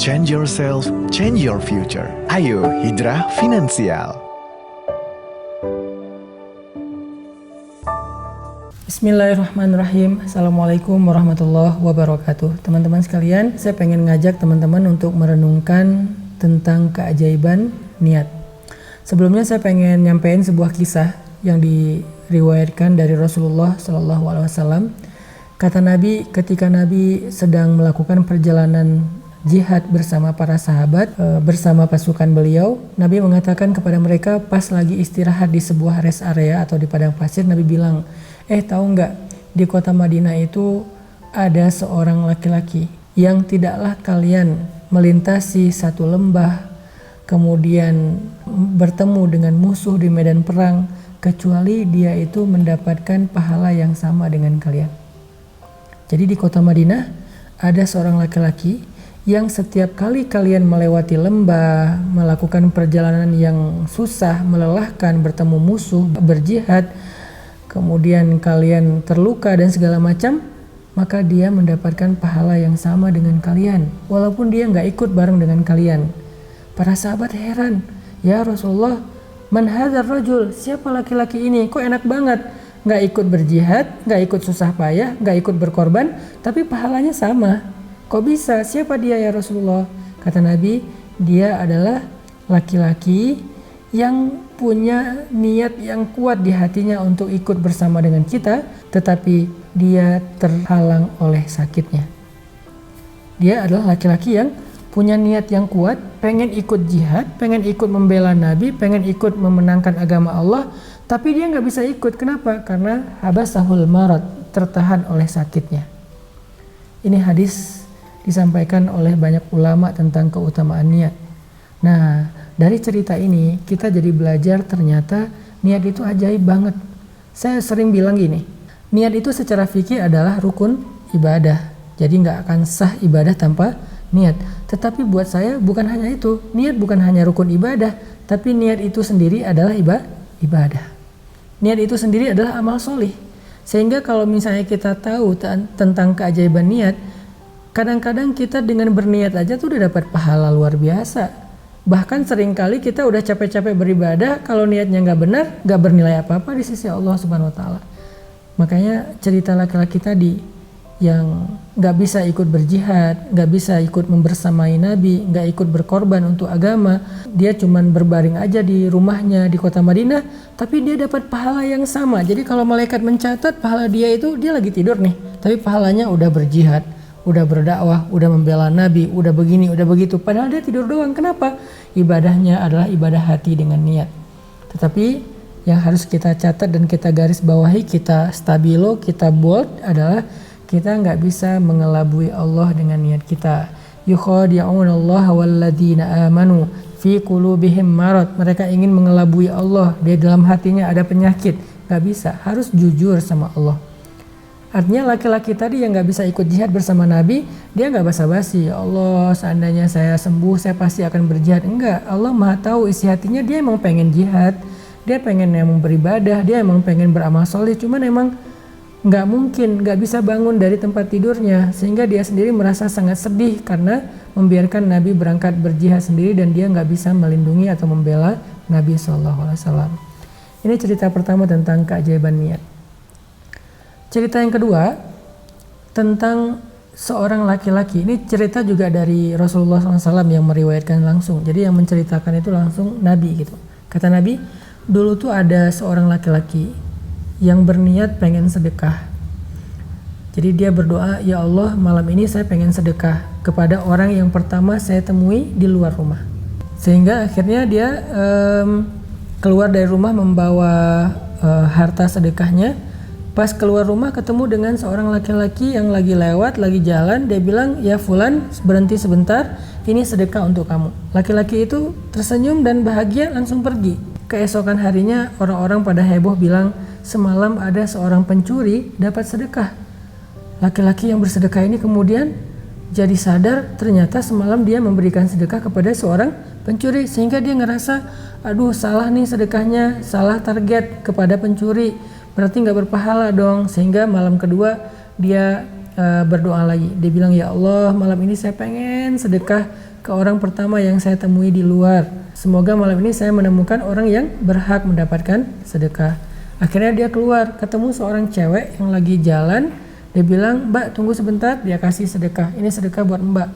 Change yourself, change your future. Ayo Hijrah Finansial. Bismillahirrahmanirrahim. Assalamualaikum warahmatullahi wabarakatuh. Teman-teman sekalian, saya pengen ngajak teman-teman untuk merenungkan tentang keajaiban niat. Sebelumnya saya pengen nyampein sebuah kisah yang diriwayatkan dari Rasulullah SAW. Kata Nabi, ketika Nabi sedang melakukan perjalanan jihad bersama para sahabat, bersama pasukan beliau, Nabi mengatakan kepada mereka pas lagi istirahat di sebuah rest area atau di padang pasir, Nabi bilang, tahu nggak, di kota Madinah itu ada seorang laki-laki yang tidaklah kalian melintasi satu lembah kemudian bertemu dengan musuh di medan perang kecuali dia itu mendapatkan pahala yang sama dengan kalian. Jadi di kota Madinah ada seorang laki-laki yang setiap kali kalian melewati lembah, melakukan perjalanan yang susah, melelahkan, bertemu musuh, berjihad, kemudian kalian terluka dan segala macam, maka dia mendapatkan pahala yang sama dengan kalian, walaupun dia nggak ikut bareng dengan kalian. Para sahabat heran, ya Rasulullah, man hadzal rajul, siapa laki-laki ini? Kok enak banget, nggak ikut berjihad, nggak ikut susah payah, nggak ikut berkorban, tapi pahalanya sama. Kok bisa? Siapa dia ya Rasulullah? Kata Nabi, dia adalah laki-laki yang punya niat yang kuat di hatinya untuk ikut bersama dengan kita, tetapi dia terhalang oleh sakitnya. Dia adalah laki-laki yang punya niat yang kuat, pengen ikut jihad, pengen ikut membela Nabi, pengen ikut memenangkan agama Allah, tapi dia nggak bisa ikut. Kenapa? Karena habasahul marad, tertahan oleh sakitnya. Ini hadis disampaikan oleh banyak ulama tentang keutamaan niat. Nah, dari cerita ini kita jadi belajar ternyata niat itu ajaib banget. Saya sering bilang gini, niat itu secara fikih adalah rukun ibadah. Jadi nggak akan sah ibadah tanpa niat. Tetapi buat saya bukan hanya itu, niat bukan hanya rukun ibadah, tapi niat itu sendiri adalah ibadah. Niat itu sendiri adalah amal solih. Sehingga kalau misalnya kita tahu tentang keajaiban niat, kadang-kadang kita dengan berniat aja tuh udah dapat pahala luar biasa. Bahkan seringkali kita udah capek-capek beribadah, kalau niatnya nggak benar, nggak bernilai apa-apa di sisi Allah Subhanahu Wa Taala. Makanya cerita laki-laki tadi yang nggak bisa ikut berjihad, nggak bisa ikut membersamai Nabi, nggak ikut berkorban untuk agama, dia cuman berbaring aja di rumahnya di kota Madinah, tapi dia dapat pahala yang sama. Jadi kalau malaikat mencatat pahala dia itu, dia lagi tidur nih, tapi pahalanya udah berjihad, udah berdakwah, udah membela Nabi, udah begini, udah begitu. Padahal dia tidur doang. Kenapa? Ibadahnya adalah ibadah hati dengan niat. Tetapi yang harus kita catat dan kita garis bawahi, kita stabilo, kita bold adalah kita nggak bisa mengelabui Allah dengan niat kita. Yukhadi'unallaha walladzina amanu fi qulubihim marad. Mereka ingin mengelabui Allah, di dalam hatinya ada penyakit. Nggak bisa, harus jujur sama Allah. Artinya laki-laki tadi yang gak bisa ikut jihad bersama Nabi, dia gak basa-basi, ya Allah seandainya saya sembuh saya pasti akan berjihad. Enggak, Allah maha tahu isi hatinya, dia emang pengen jihad, dia pengen emang beribadah, dia emang pengen beramal soleh, cuman emang gak mungkin, gak bisa bangun dari tempat tidurnya, sehingga dia sendiri merasa sangat sedih karena membiarkan Nabi berangkat berjihad sendiri dan dia gak bisa melindungi atau membela Nabi SAW. Ini cerita pertama tentang keajaiban niat. Cerita yang kedua tentang seorang laki-laki. Ini cerita juga dari Rasulullah SAW yang meriwayatkan langsung. Jadi yang menceritakan itu langsung Nabi gitu. Kata Nabi, dulu tuh ada seorang laki-laki yang berniat pengen sedekah. Jadi dia berdoa, ya Allah malam ini saya pengen sedekah kepada orang yang pertama saya temui di luar rumah. Sehingga akhirnya dia keluar dari rumah membawa harta sedekahnya. Pas keluar rumah ketemu dengan seorang laki-laki yang lagi lewat, lagi jalan. Dia bilang, ya fulan berhenti sebentar, ini sedekah untuk kamu. Laki-laki itu tersenyum dan bahagia langsung pergi. Keesokan harinya orang-orang pada heboh bilang, semalam ada seorang pencuri dapat sedekah. Laki-laki yang bersedekah ini kemudian jadi sadar ternyata semalam dia memberikan sedekah kepada seorang pencuri. Sehingga dia ngerasa, aduh salah nih sedekahnya, salah target kepada pencuri. Berarti nggak berpahala dong. Sehingga malam kedua dia berdoa lagi. Dia bilang, ya Allah malam ini saya pengen sedekah ke orang pertama yang saya temui di luar. Semoga malam ini saya menemukan orang yang berhak mendapatkan sedekah. Akhirnya dia keluar, ketemu seorang cewek yang lagi jalan. Dia bilang, Mbak tunggu sebentar, dia kasih sedekah. Ini sedekah buat Mbak.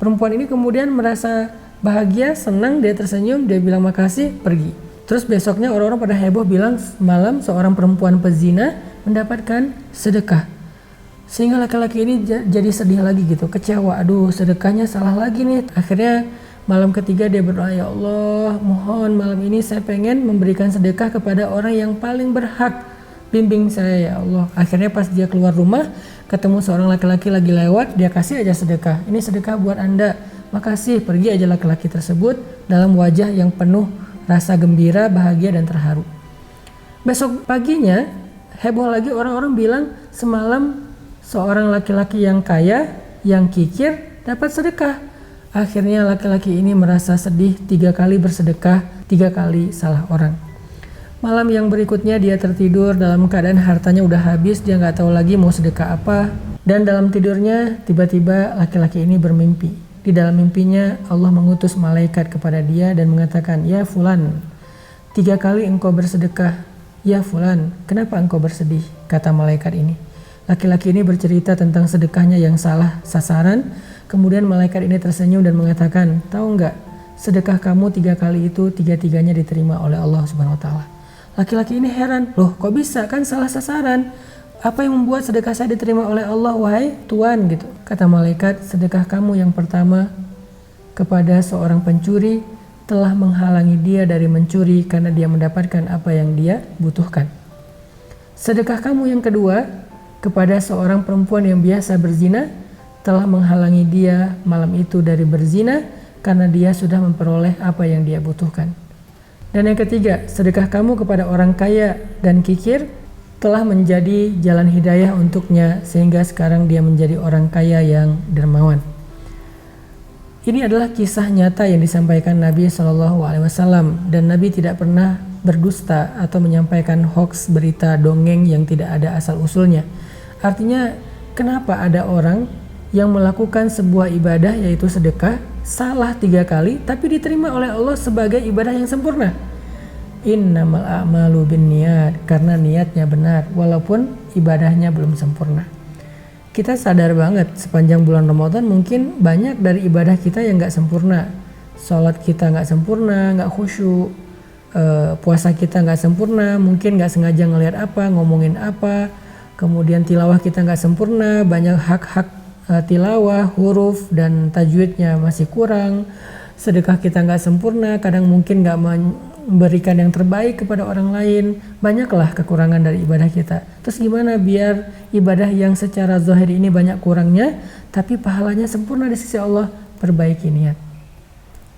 Perempuan ini kemudian merasa bahagia, senang, dia tersenyum, dia bilang makasih, pergi. Terus besoknya orang-orang pada heboh bilang malam seorang perempuan pezina mendapatkan sedekah. Sehingga laki-laki ini jadi sedih lagi gitu, kecewa, aduh sedekahnya salah lagi nih. Akhirnya malam ketiga dia berdoa, ya Allah mohon malam ini saya pengen memberikan sedekah kepada orang yang paling berhak, bimbing saya ya Allah. Akhirnya pas dia keluar rumah ketemu seorang laki-laki lagi lewat, dia kasih aja sedekah, ini sedekah buat Anda, makasih. Pergi aja laki-laki tersebut dalam wajah yang penuh rasa gembira, bahagia dan terharu. Besok paginya heboh lagi, orang-orang bilang semalam seorang laki-laki yang kaya, yang kikir dapat sedekah. Akhirnya laki-laki ini merasa sedih, 3 kali bersedekah, 3 kali salah orang. Malam yang berikutnya dia tertidur dalam keadaan hartanya udah habis, dia nggak tahu lagi mau sedekah apa. Dan dalam tidurnya tiba-tiba laki-laki ini bermimpi. Di dalam mimpinya Allah mengutus malaikat kepada dia dan mengatakan, ya fulan, 3 kali engkau bersedekah. Ya fulan, kenapa engkau bersedih? Kata malaikat ini. Laki-laki ini bercerita tentang sedekahnya yang salah sasaran. Kemudian malaikat ini tersenyum dan mengatakan, tahu nggak, sedekah kamu 3 kali itu 3-3-nya diterima oleh Allah Subhanahu Wa Taala. Laki-laki ini heran, loh kok bisa, kan salah sasaran? Apa yang membuat sedekah saya diterima oleh Allah, wahai Tuhan gitu. Kata malaikat, sedekah kamu yang pertama kepada seorang pencuri telah menghalangi dia dari mencuri karena dia mendapatkan apa yang dia butuhkan. Sedekah kamu yang kedua kepada seorang perempuan yang biasa berzina telah menghalangi dia malam itu dari berzina karena dia sudah memperoleh apa yang dia butuhkan. Dan yang ketiga, sedekah kamu kepada orang kaya dan kikir telah menjadi jalan hidayah untuknya sehingga sekarang dia menjadi orang kaya yang dermawan. Ini adalah kisah nyata yang disampaikan Nabi SAW, dan Nabi tidak pernah berdusta atau menyampaikan hoax, berita dongeng yang tidak ada asal usulnya. Artinya, kenapa ada orang yang melakukan sebuah ibadah yaitu sedekah salah 3 kali tapi diterima oleh Allah sebagai ibadah yang sempurna? Innamal a'malu binniyat, karena niatnya benar walaupun ibadahnya belum sempurna. Kita sadar banget sepanjang bulan Ramadan mungkin banyak dari ibadah kita yang gak sempurna. Sholat kita gak sempurna, gak khusyuk, puasa kita gak sempurna, mungkin gak sengaja ngelihat apa, ngomongin apa. Kemudian tilawah kita gak sempurna, banyak hak-hak tilawah, huruf dan tajwidnya masih kurang. Sedekah kita gak sempurna, kadang mungkin gak memberikan yang terbaik kepada orang lain. Banyaklah kekurangan dari ibadah kita. Terus gimana biar ibadah yang secara zahir ini banyak kurangnya tapi pahalanya sempurna di sisi Allah? Perbaiki niat.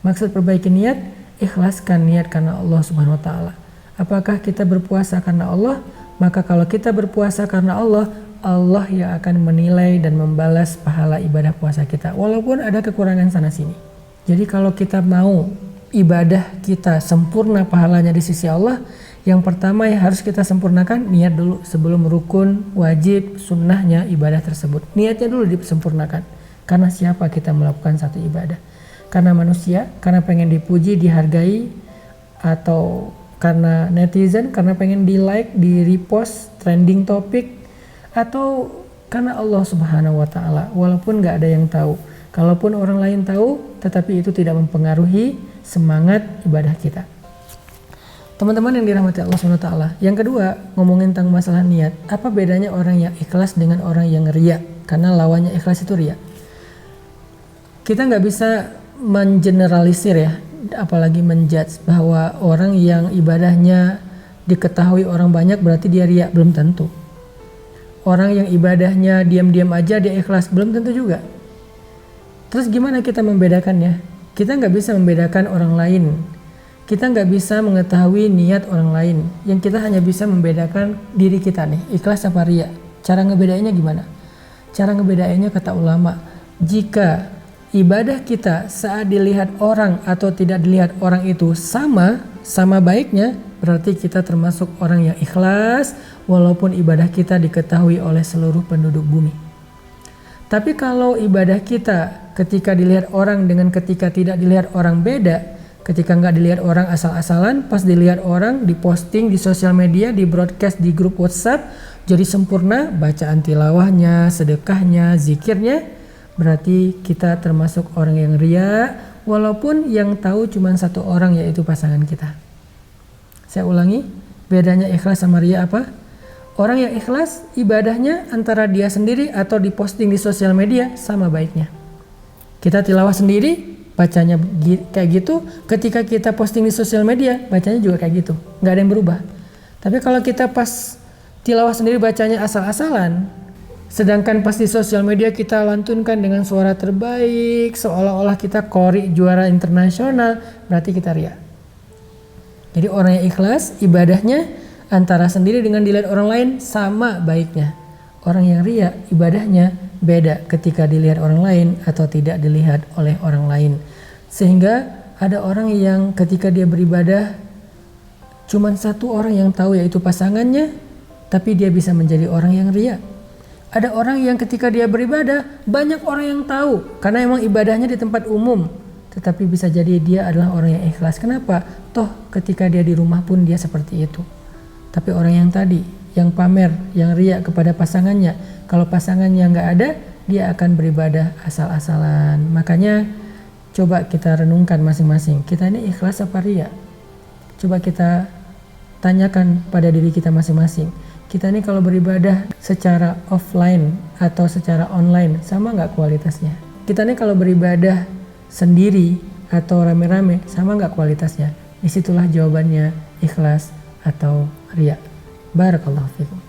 Maksud perbaiki niat, ikhlaskan niat karena Allah Subhanahu Wa Taala. Apakah kita berpuasa karena Allah? Maka kalau kita berpuasa karena Allah, Allah yang akan menilai dan membalas pahala ibadah puasa kita walaupun ada kekurangan sana sini. Jadi kalau kita mau ibadah kita sempurna pahalanya di sisi Allah, yang pertama yang harus kita sempurnakan niat dulu sebelum rukun, wajib, sunnahnya ibadah tersebut. Niatnya dulu disempurnakan. Karena siapa kita melakukan satu ibadah? Karena manusia, karena pengen dipuji, dihargai, atau karena netizen, karena pengen di like, di repost, trending topik, atau karena Allah Subhanahu Wa Taala. Walaupun gak ada yang tahu, kalaupun orang lain tahu, tetapi itu tidak mempengaruhi semangat ibadah kita. Teman-teman yang dirahmati Allah SWT, yang kedua ngomongin tentang masalah niat. Apa bedanya orang yang ikhlas dengan orang yang ria? Karena lawannya ikhlas itu ria. Kita nggak bisa mengeneralisir ya, apalagi menjudge bahwa orang yang ibadahnya diketahui orang banyak berarti dia ria, belum tentu. Orang yang ibadahnya diam-diam aja dia ikhlas, belum tentu juga. Terus gimana kita membedakannya? Kita nggak bisa membedakan orang lain. Kita nggak bisa mengetahui niat orang lain. Yang kita hanya bisa membedakan diri kita nih, ikhlas apa ria. Cara ngebedainnya gimana? Cara ngebedainnya kata ulama, jika ibadah kita saat dilihat orang atau tidak dilihat orang itu sama baiknya, berarti kita termasuk orang yang ikhlas walaupun ibadah kita diketahui oleh seluruh penduduk bumi. Tapi kalau ibadah kita ketika dilihat orang dengan ketika tidak dilihat orang beda. Ketika nggak dilihat orang asal-asalan, pas dilihat orang, diposting di sosial media, di broadcast di grup WhatsApp, jadi sempurna bacaan tilawahnya, sedekahnya, zikirnya, berarti kita termasuk orang yang ria, walaupun yang tahu cuma satu orang yaitu pasangan kita. Saya ulangi, bedanya ikhlas sama ria apa? Orang yang ikhlas ibadahnya antara dia sendiri atau diposting di sosial media sama baiknya. Kita tilawah sendiri, bacanya kayak gitu, ketika kita posting di sosial media, bacanya juga kayak gitu, nggak ada yang berubah. Tapi kalau kita pas tilawah sendiri bacanya asal-asalan, sedangkan pas di sosial media kita lantunkan dengan suara terbaik, seolah-olah kita qori juara internasional, berarti kita ria. Jadi orang yang ikhlas, ibadahnya antara sendiri dengan dilihat orang lain sama baiknya. Orang yang ria, ibadahnya beda ketika dilihat orang lain atau tidak dilihat oleh orang lain. Sehingga ada orang yang ketika dia beribadah cuman satu orang yang tahu yaitu pasangannya, tapi dia bisa menjadi orang yang ria. Ada orang yang ketika dia beribadah banyak orang yang tahu karena emang ibadahnya di tempat umum, tetapi bisa jadi dia adalah orang yang ikhlas. Kenapa? Toh ketika dia di rumah pun dia seperti itu. Tapi orang yang tadi, yang pamer, yang ria kepada pasangannya, kalau pasangannya nggak ada, dia akan beribadah asal-asalan. Makanya coba kita renungkan masing-masing, kita ini ikhlas apa ria? Coba kita tanyakan pada diri kita masing-masing. Kita ini kalau beribadah secara offline atau secara online, sama nggak kualitasnya? Kita ini kalau beribadah sendiri atau rame-rame, sama nggak kualitasnya? Disitulah jawabannya, ikhlas atau ria. Barakallahu fikum.